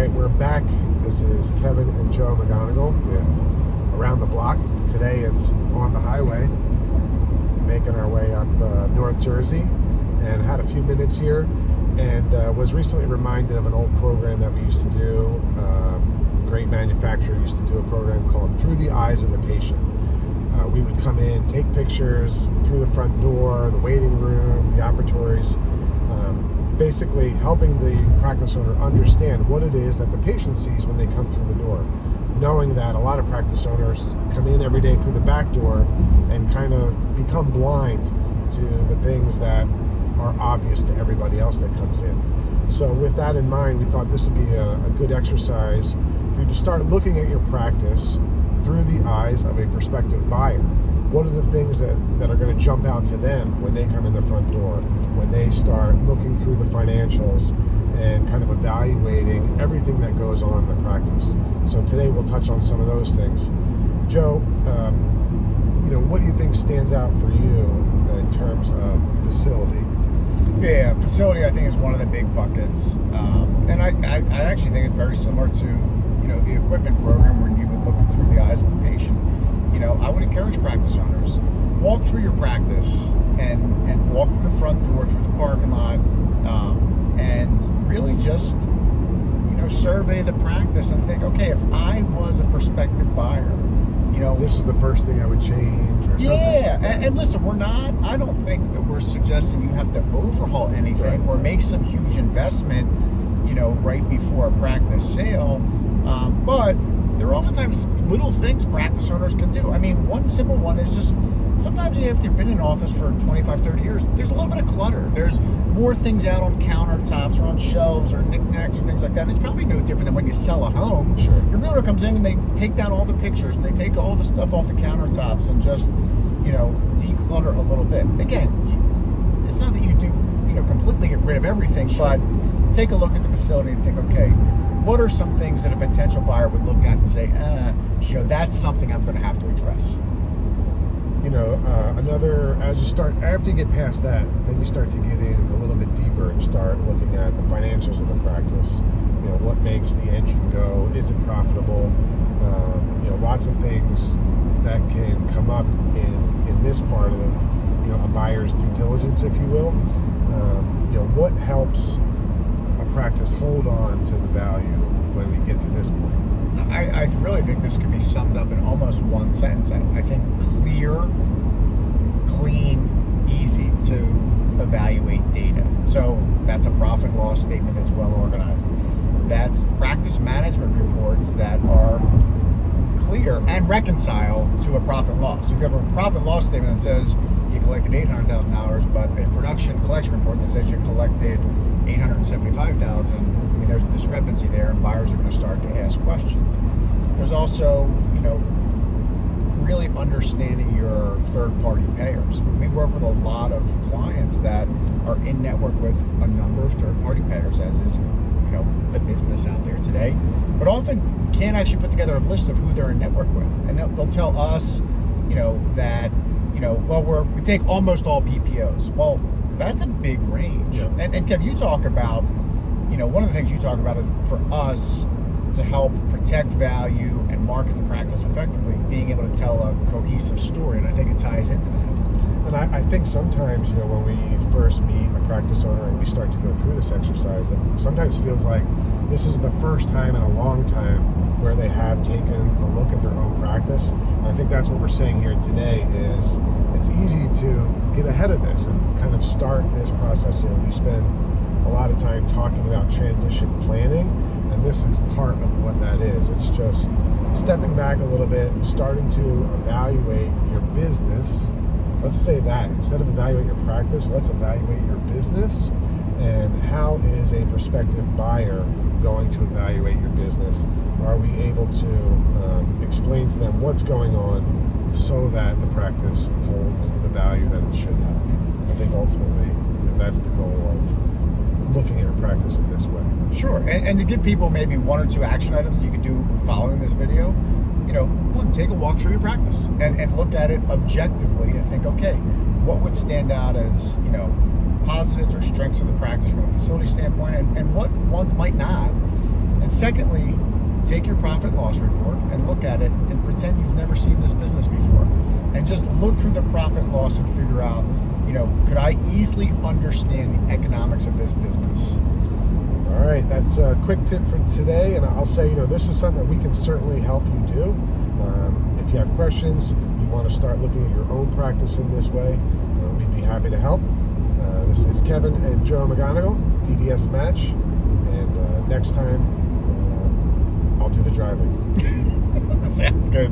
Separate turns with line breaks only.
right, we're back. This is Kevin and Joe McGonigal with Around the Block. Today it's on the highway, making our way up North Jersey, and had a few minutes here, and was recently reminded of an old program that we used to do. Great manufacturer used to do a program called Through the Eyes of the Patient. We would come in, take pictures through the front door, the waiting room, the operatories, basically helping the practice owner understand what it is that the patient sees when they come through the door. Knowing that a lot of practice owners come in every day through the back door and kind of become blind to the things that are obvious to everybody else that comes in. So with that in mind, we thought this would be a good exercise for you to start looking at your practice through the eyes of a prospective buyer. What are the things that are going to jump out to them when they come in the front door, when they start looking through the financials and kind of evaluating everything that goes on in the practice? So today we'll touch on some of those things. Joe, what do you think stands out for you in terms of facility?
Yeah, facility I think is one of the big buckets, and I actually think it's very similar to the equipment program where you would look through the eyes of the patient. I would encourage practice owners, walk through your practice and walk through the front door, through the parking lot, and really just survey the practice and think, okay, if I was a prospective buyer,
this is the first thing I would change or something.
Yeah, and listen, I don't think that we're suggesting you have to overhaul anything or make some huge investment, right before a practice sale. But there are oftentimes little things practice owners can do. I mean, one simple one is just sometimes after you've been in office for 25, 30 years, there's a little bit of clutter. There's more things out on countertops or on shelves or knickknacks or things like that. And it's probably no different than when you sell a home.
Sure.
Your realtor comes in and they take down all the pictures and they take all the stuff off the countertops and just, declutter a little bit. Again, it's not that you do, completely get rid of everything,
Sure.
but take a look at the facility and think, okay, what are some things that a potential buyer would look at and say, that's something I'm going to have to address?
After you get past that, then you start to get in a little bit deeper and start looking at the financials of the practice. What makes the engine go? Is it profitable? Lots of things that can come up in this part of a buyer's due diligence, if you will. What helps a practice hold on to the value when we get to this point?
I really think this could be summed up in almost one sentence. I think clear, clean, easy to evaluate data. So that's a profit and loss statement that's well organized. That's practice management reports that are clear and reconcile to a profit and loss. So if you have a profit and loss statement that says you collected $800,000, but a production collection report that says you collected $875,000, there's a discrepancy there, and buyers are going to start to ask questions. There's also, really understanding your third-party payers. We work with a lot of clients that are in network with a number of third-party payers, as is, the business out there today, but often can't actually put together a list of who they're in network with, and they'll tell us, that, we take almost all PPOs. Well, that's a big range.
Yeah.
And Kev, you talk about, one of the things you talk about is for us to help protect value and market the practice effectively, being able to tell a cohesive story, and I think it ties into that.
And I think sometimes, when we first meet a practice owner and we start to go through this exercise, it sometimes feels like this is the first time in a long time where they have taken a look at their own practice. And I think that's what we're saying here today is it's easy to get ahead of this and kind of start this process. We spend a lot of time talking about transition planning, and this is part of what that is. It's just stepping back a little bit, starting to evaluate your business. Let's say that instead of evaluate your practice, let's evaluate your business, and how is a prospective buyer going to evaluate your business? Are we able to explain to them what's going on so that the practice holds the value that it should have? I think ultimately that's the goal of looking at your practice in this way.
Sure, and to give people maybe one or two action items that you could do following this video, one, take a walk through your practice and look at it objectively and think, okay, what would stand out as, positives or strengths of the practice from a facility standpoint, and what ones might not. And secondly, take your profit and loss report and look at it and pretend you've never seen this business before. And just look through the profit and loss and figure out, could I easily understand the economics of this business?
All right, that's a quick tip for today. And I'll say, this is something that we can certainly help you do. If you have questions, you want to start looking at your own practice in this way, we'd be happy to help. This is Kevin and Joe McGonigal, DDS Match. And next time, I'll do the driving.
Sounds good.